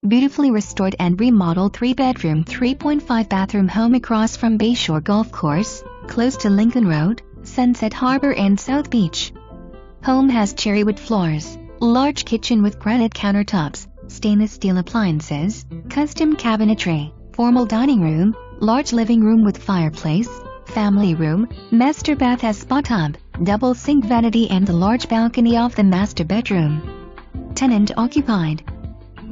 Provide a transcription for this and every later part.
Beautifully restored and remodeled 3-bedroom, 3.5-bathroom home across from Bayshore Golf Course, close to Lincoln Road, Sunset Harbor and South Beach. Home has cherrywood floors, large kitchen with granite countertops, stainless steel appliances, custom cabinetry, formal dining room, large living room with fireplace, family room, master bath has spa tub, double sink vanity and the large balcony of the master bedroom. Tenant occupied.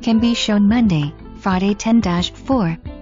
Can be shown Monday, Friday 10-4.